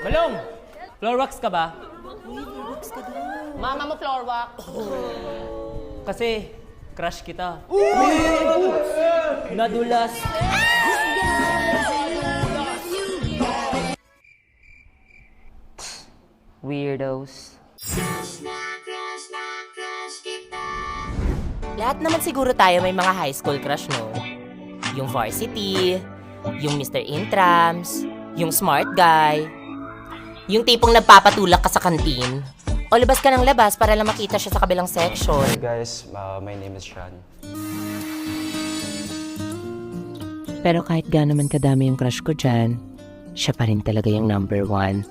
Balong! Floor wax ka ba? Mama mo floor wax. Kasi, crush kita. Nadulas. Weirdos. Lahat naman siguro tayo may mga high school crush, no? Yung varsity, yung Mr. Intrams, yung smart guy, yung tipong nagpapatulak ka sa kantin, o labas ka ng labas para lang makita siya sa kabilang section. Hey guys, my name is Sean. Pero kahit gaano man kadami yung crush ko dyan, siya pa rin talaga yung number one.